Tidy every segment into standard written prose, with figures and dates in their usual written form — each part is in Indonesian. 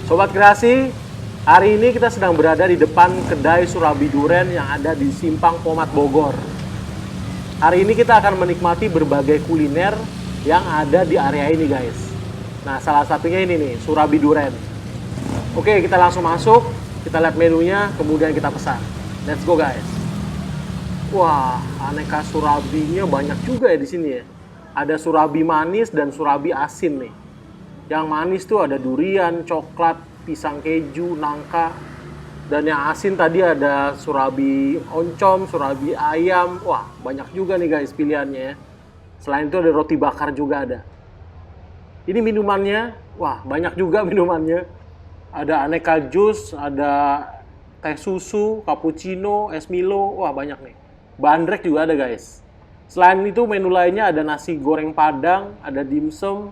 Sobat Kreasi, hari ini kita sedang berada di depan kedai Surabi Duren yang ada di Simpang Pomat Bogor. Hari ini kita akan menikmati berbagai kuliner yang ada di area ini guys. Nah, salah satunya ini nih, Surabi Duren. Oke, kita langsung masuk, kita lihat menunya, kemudian kita pesan. Let's go guys. Wah, aneka surabinya banyak juga ya di sini ya. Ada surabi manis dan surabi asin nih. Yang manis tuh ada durian, coklat, pisang keju, nangka. Dan yang asin tadi ada surabi oncom, surabi ayam. Wah, banyak juga nih guys pilihannya ya. Selain itu ada roti bakar juga ada. Ini minumannya, wah banyak juga minumannya. Ada aneka jus, ada teh susu, cappuccino, es Milo, wah banyak nih. Bandrek juga ada guys. Selain itu menu lainnya ada nasi goreng Padang, ada dimsum,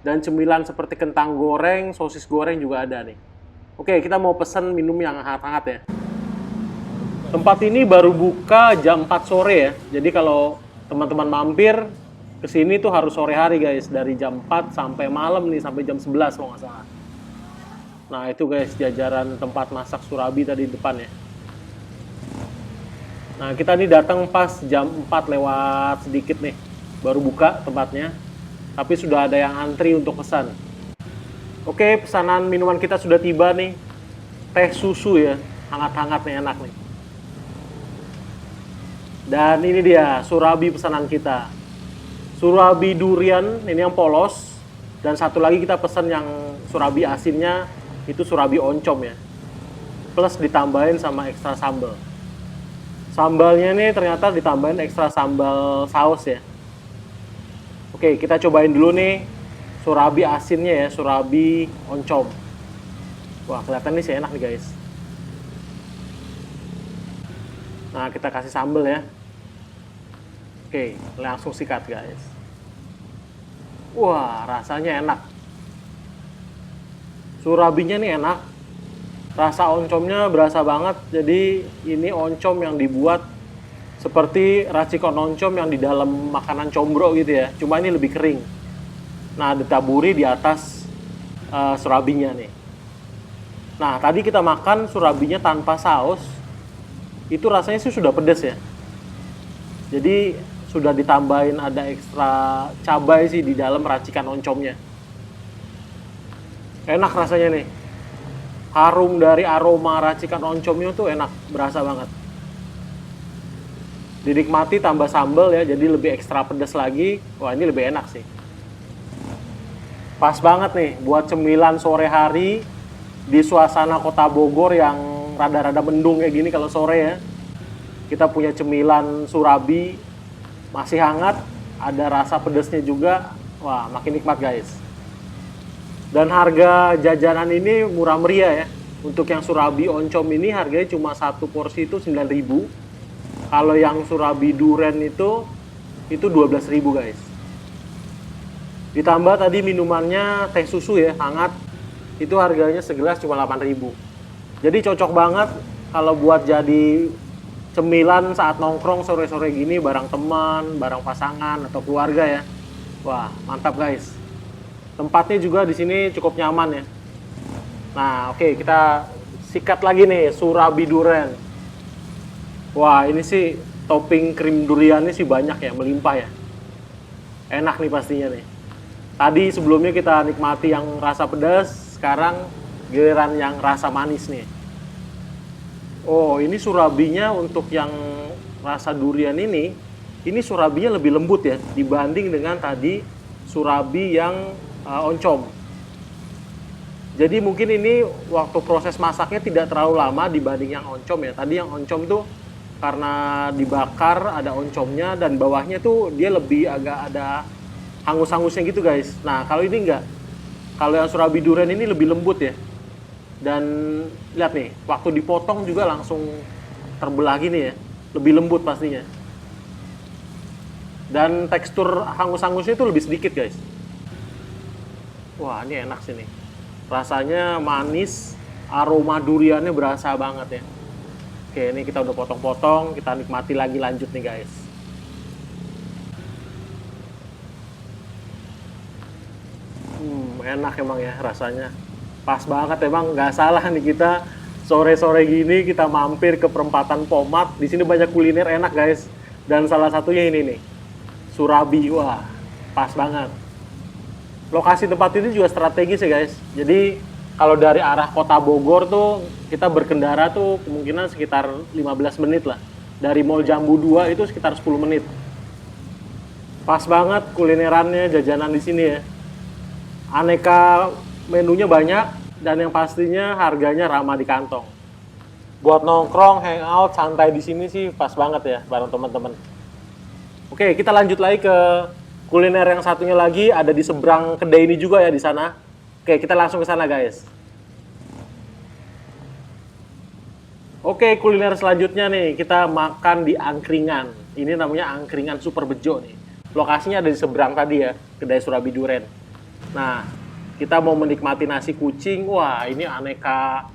dan cemilan seperti kentang goreng, sosis goreng juga ada nih. Oke, kita mau pesen minum yang hangat-hangat ya. Tempat ini baru buka jam 4 sore ya. Jadi kalau teman-teman mampir ke sini tuh harus sore hari guys. Dari jam 4 sampai malam nih, sampai jam 11 kalau nggak salah. Nah itu guys, jajaran tempat masak surabi tadi di depan ya. Nah kita nih datang pas jam 4 lewat sedikit nih. Baru buka tempatnya. Tapi sudah ada yang antri untuk pesan. Oke, pesanan minuman kita sudah tiba nih. Teh susu ya, hangat-hangat nih, enak nih. Dan ini dia, surabi pesanan kita. Surabi durian, ini yang polos. Dan satu lagi kita pesan yang surabi asinnya, itu surabi oncom ya. Plus ditambahin sama ekstra sambal. Sambalnya nih ternyata ditambahin ekstra sambal saus ya. Oke, kita cobain dulu nih surabi asinnya ya, surabi oncom. Wah, kelihatan nih sih enak nih guys. Nah, kita kasih sambal ya. Oke, langsung sikat guys. Wah, rasanya enak. Surabinya nih enak. Rasa oncomnya berasa banget. Jadi ini oncom yang dibuat seperti racikan oncom yang di dalam makanan combro gitu ya. Cuma ini lebih kering. Nah, ditaburi di atas surabinya nih. Nah, tadi kita makan surabinya tanpa saus. Itu rasanya sih sudah pedas ya. Jadi sudah ditambahin ada ekstra cabai sih di dalam racikan oncomnya. Enak rasanya nih. Harum dari aroma racikan oncomnya tuh enak, berasa banget. Dinikmati tambah sambal ya, jadi lebih ekstra pedas lagi. Wah, ini lebih enak sih. Pas banget nih buat cemilan sore hari di suasana kota Bogor yang rada-rada mendung kayak gini kalau sore ya. Kita punya cemilan surabi, masih hangat, ada rasa pedasnya juga. Wah, makin nikmat guys. Dan harga jajanan ini murah meriah ya. Untuk yang surabi oncom ini harganya cuma satu porsi itu 9.000. Kalau yang surabi duren itu 12.000 guys. Ditambah tadi minumannya teh susu ya, hangat. Itu harganya segelas cuma 8.000. Jadi cocok banget kalau buat jadi cemilan saat nongkrong sore-sore gini bareng teman, bareng pasangan atau keluarga ya. Wah, mantap guys. Tempatnya juga di sini cukup nyaman ya. Nah, oke, kita sikat lagi nih surabi duren. Wah, ini sih topping krim duriannya sih banyak ya, melimpah ya. Enak nih pastinya nih. Tadi sebelumnya kita nikmati yang rasa pedas, sekarang giliran yang rasa manis nih. Oh, ini surabinya untuk yang rasa durian ini surabinya lebih lembut ya dibanding dengan tadi surabi yang oncom. Jadi mungkin ini waktu proses masaknya tidak terlalu lama dibanding yang oncom ya. Tadi yang oncom tuh karena dibakar ada oncomnya dan bawahnya tuh dia lebih agak ada hangus-hangusnya gitu guys. Nah kalau ini enggak. Kalau yang surabi durian ini lebih lembut ya. Dan lihat nih, waktu dipotong juga langsung terbelah gini ya. Lebih lembut pastinya. Dan tekstur hangus-hangusnya itu lebih sedikit guys. Wah, ini enak sih nih. Rasanya manis, aroma duriannya berasa banget ya. Oke, ini kita udah potong-potong, kita nikmati lagi lanjut nih guys. Enak emang ya rasanya. Pas banget emang, nggak salah nih kita sore-sore gini kita mampir ke perempatan Pomat. Di sini banyak kuliner enak guys. Dan salah satunya ini nih, Surabi. Wah, pas banget. Lokasi tempat ini juga strategis ya guys. Jadi kalau dari arah kota Bogor tuh kita berkendara tuh kemungkinan sekitar 15 menit lah. Dari Mall Jambu 2 itu sekitar 10 menit. Pas banget kulinerannya, jajanan di sini ya. Aneka menunya banyak dan yang pastinya harganya ramah di kantong. Buat nongkrong, hangout, santai di sini sih pas banget ya bareng teman-teman. Oke, kita lanjut lagi ke kuliner yang satunya lagi, ada di seberang kedai ini juga ya di sana. Oke, kita langsung ke sana guys. Oke, kuliner selanjutnya nih, kita makan di angkringan. Ini namanya angkringan Super Bejo nih. Lokasinya ada di seberang tadi ya, kedai Surabi Duren. Nah, kita mau menikmati nasi kucing. Wah, ini aneka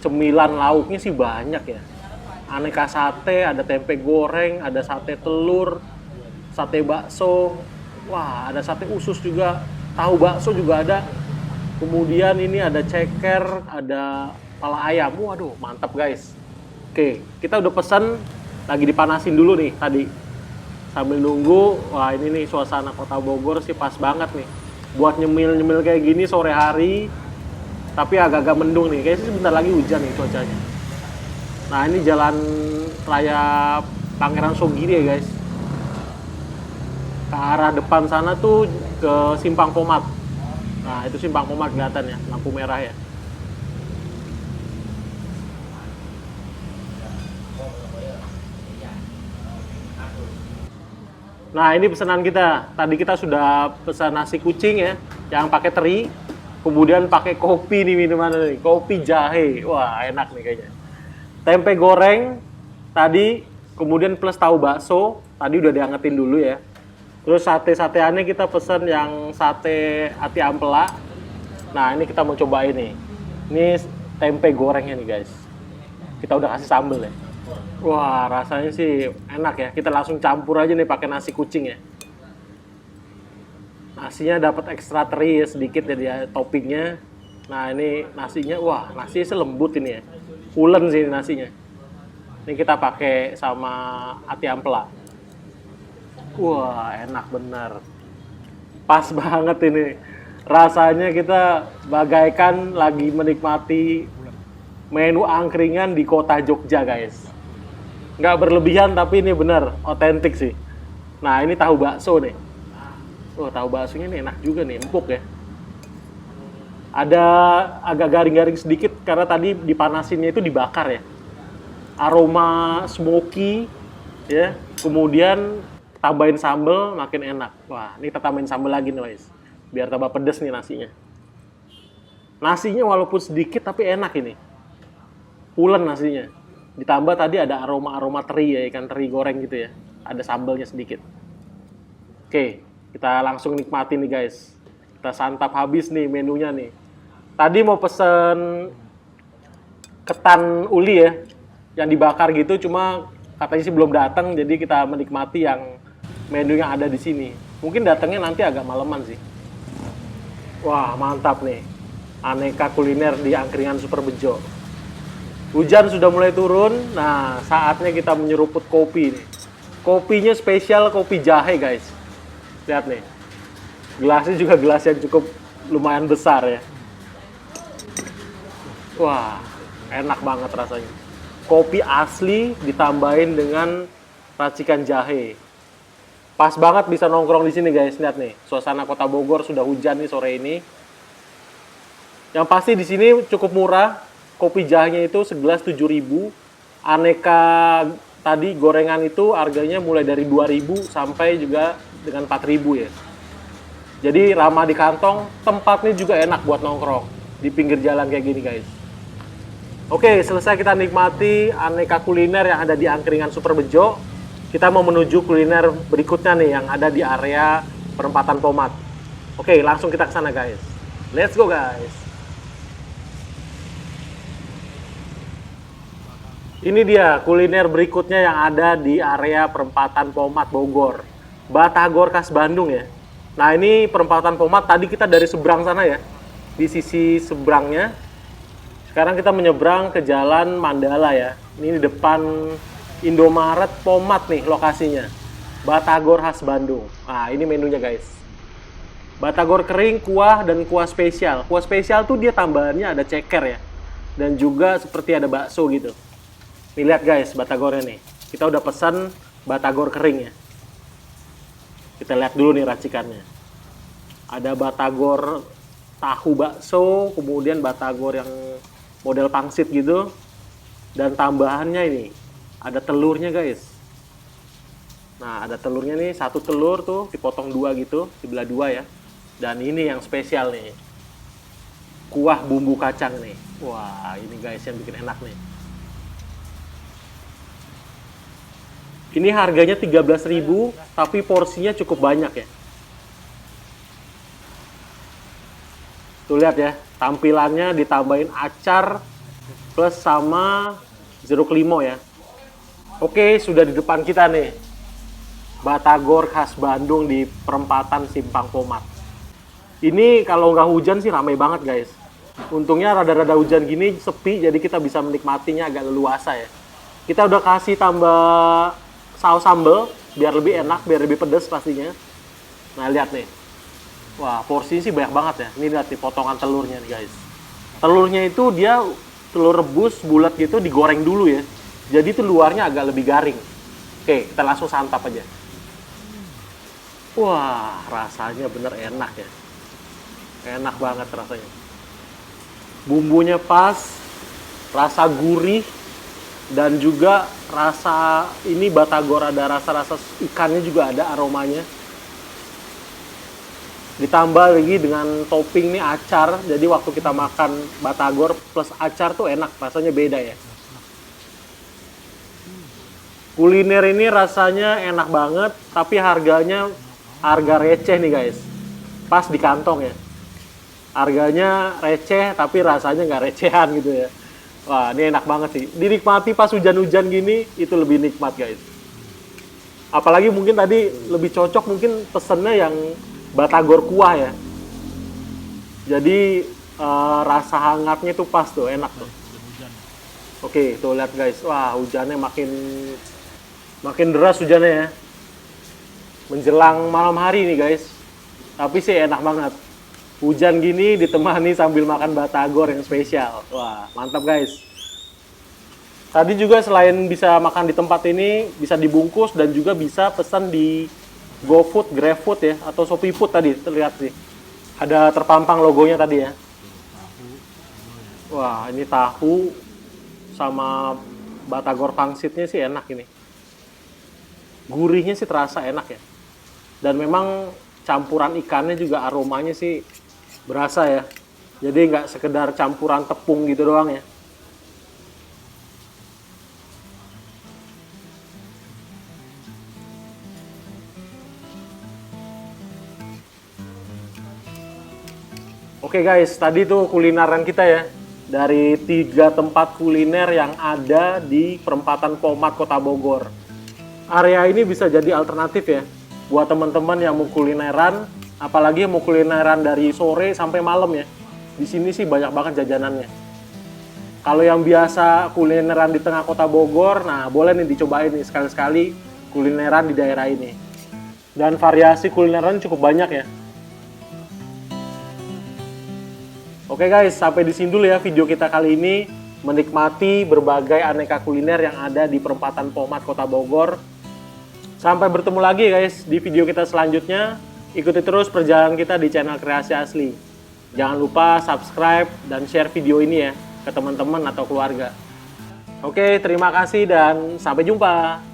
cemilan lauknya sih banyak ya. Aneka sate, ada tempe goreng, ada sate telur, sate bakso. Wah, ada sate usus juga, tahu bakso juga ada. Kemudian ini ada ceker, ada pala ayam. Waduh, mantap guys. Oke, kita udah pesen, lagi dipanasin dulu nih tadi. Sambil nunggu, wah ini nih suasana kota Bogor sih pas banget nih. Buat nyemil-nyemil kayak gini sore hari, tapi agak-agak mendung nih. Kayaknya sebentar lagi hujan nih cuacanya. Nah ini jalan raya Pangeran Sogiri ya guys. Ke arah depan sana tuh ke Simpang Pomat. Nah itu Simpang Pomat kelihatan ya, lampu merah ya. Nah ini pesanan kita. Tadi kita sudah pesan nasi kucing ya, yang pakai teri. Kemudian pakai kopi nih minuman nih, kopi jahe. Wah enak nih kayaknya. Tempe goreng tadi, kemudian plus tahu bakso. Tadi udah diangetin dulu ya. Terus sate-sateannya kita pesan yang sate ati ampela. Nah ini kita mau coba ini. Ini tempe gorengnya nih guys. Kita udah kasih sambal ya. Wah rasanya sih enak ya. Kita langsung campur aja nih pakai nasi kucing ya. Nasinya dapat ekstra teri ya, sedikit ya dia toppingnya. Nah ini nasinya, wah nasinya selembut ini ya. Pulen sih nasinya. Ini kita pakai sama ati ampela. Wah enak bener. Pas banget ini. Rasanya kita bagaikan lagi menikmati menu angkringan di kota Jogja guys. Nggak berlebihan tapi ini bener otentik sih. Nah ini tahu bakso nih. Oh tahu baksonya ini enak juga nih, empuk ya. Ada agak garing-garing sedikit karena tadi dipanasinnya itu dibakar ya. Aroma smoky ya. Kemudian tambahin sambal makin enak. Wah ini kita tambahin sambal lagi nih guys. Biar tambah pedes nih nasinya. Nasinya walaupun sedikit tapi enak ini. Pulen nasinya. Ditambah tadi ada aroma-aroma teri ya, ikan teri goreng gitu ya. Ada sambalnya sedikit. Oke, kita langsung nikmatin nih guys. Kita santap habis nih menunya nih. Tadi mau pesen ketan uli ya, yang dibakar gitu, cuma katanya sih belum datang, jadi kita menikmati yang menu yang ada di sini. Mungkin datangnya nanti agak maleman sih. Wah mantap nih, aneka kuliner di angkringan Super Bejo. Hujan sudah mulai turun, nah saatnya kita menyeruput kopi nih. Kopinya spesial kopi jahe guys. Lihat nih, gelasnya juga gelas yang cukup lumayan besar ya. Wah, enak banget rasanya. Kopi asli ditambahin dengan racikan jahe. Pas banget bisa nongkrong di sini guys, lihat nih. Suasana kota Bogor sudah hujan nih sore ini. Yang pasti di sini cukup murah. Kopi jahenya itu segelas 7.000. Aneka tadi gorengan itu harganya mulai dari 2.000 sampai juga dengan 4.000 ya. Jadi ramah di kantong, tempatnya juga enak buat nongkrong di pinggir jalan kayak gini guys. Oke, selesai kita nikmati aneka kuliner yang ada di angkringan Super Bejo. Kita mau menuju kuliner berikutnya nih yang ada di area perempatan Pomat. Oke, langsung kita ke sana guys. Let's go guys. Ini dia kuliner berikutnya yang ada di area perempatan Pomat Bogor. Batagor khas Bandung ya. Nah ini perempatan Pomat tadi kita dari seberang sana ya. di sisi seberangnya. Sekarang kita menyeberang ke Jalan Mandala ya. Ini di depan Indomaret Pomat nih lokasinya. Batagor khas Bandung. Nah, ini menunya guys. Batagor kering, kuah, dan kuah spesial. Kuah spesial tuh dia tambahannya ada ceker ya. Dan juga seperti ada bakso gitu. Nih lihat guys, batagornya nih. Kita udah pesan batagor kering ya. Kita lihat dulu nih racikannya. Ada batagor tahu bakso, kemudian batagor yang model pangsit gitu, dan tambahannya ini ada telurnya guys. Nah ada telurnya nih, satu telur tuh dipotong dua gitu, dibelah dua ya. Dan ini yang spesial nih, kuah bumbu kacang nih. Wah ini guys yang bikin enak nih. Ini harganya 13.000, tapi porsinya cukup banyak ya. Tuh lihat ya, tampilannya ditambahin acar plus sama jeruk limau ya. Oke, sudah di depan kita nih. Batagor khas Bandung di perempatan Simpang Pomat. Ini kalau nggak hujan sih ramai banget guys. Untungnya rada-rada hujan gini sepi, jadi kita bisa menikmatinya agak leluasa ya. Kita udah kasih tambah saus sambal biar lebih enak, biar lebih pedas pastinya. Nah lihat nih. Wah, porsinya sih banyak banget ya. Ini lihat nih potongan telurnya nih guys. Telurnya itu dia telur rebus bulat gitu digoreng dulu ya. Jadi itu luarnya agak lebih garing. Oke, kita langsung santap aja. Wah, rasanya bener enak ya. Enak banget rasanya. Bumbunya pas, rasa gurih, dan juga rasa ini batagor ada rasa-rasa ikannya juga ada aromanya. Ditambah lagi dengan topping nih acar, jadi waktu kita makan batagor plus acar tuh enak, rasanya beda ya. Kuliner ini rasanya enak banget, tapi harganya harga receh nih guys. Pas di kantong ya. Harganya receh, tapi rasanya nggak recehan gitu ya. Wah, ini enak banget sih. Dinikmati pas hujan-hujan gini, itu lebih nikmat guys. Apalagi mungkin tadi lebih cocok mungkin pesennya yang batagor kuah ya. Jadi rasa hangatnya tuh pas tuh, enak tuh. Oke, tuh lihat guys. Wah, hujannya makin deras hujannya ya. Menjelang malam hari nih guys. Tapi sih enak banget. Hujan gini ditemani sambil makan batagor yang spesial. Wah, mantap guys. Tadi juga selain bisa makan di tempat ini, bisa dibungkus dan juga bisa pesan di GoFood, GrabFood ya, atau ShopeeFood tadi, terlihat sih. Ada terpampang logonya tadi ya. Wah, ini tahu sama batagor pangsitnya sih enak ini. Gurihnya sih terasa enak ya. Dan memang campuran ikannya juga aromanya sih berasa ya. Jadi nggak sekedar campuran tepung gitu doang ya. Oke guys, tadi tuh kulineran kita ya. Dari 3 tempat kuliner yang ada di perempatan Pomat Kota Bogor. Area ini bisa jadi alternatif ya. Buat teman-teman yang mau kulineran, apalagi mau kulineran dari sore sampai malam ya. Di sini sih banyak banget jajanannya. Kalau yang biasa kulineran di tengah kota Bogor, nah boleh nih dicobain nih sekali-sekali kulineran di daerah ini. Dan variasi kulineran cukup banyak ya. Oke guys, sampai di sini dulu ya video kita kali ini. Menikmati berbagai aneka kuliner yang ada di perempatan Pomat Kota Bogor. Sampai bertemu lagi guys di video kita selanjutnya. Ikuti terus perjalanan kita di channel Kreasi Asli. Jangan lupa subscribe dan share video ini ya ke teman-teman atau keluarga. Oke, terima kasih dan sampai jumpa.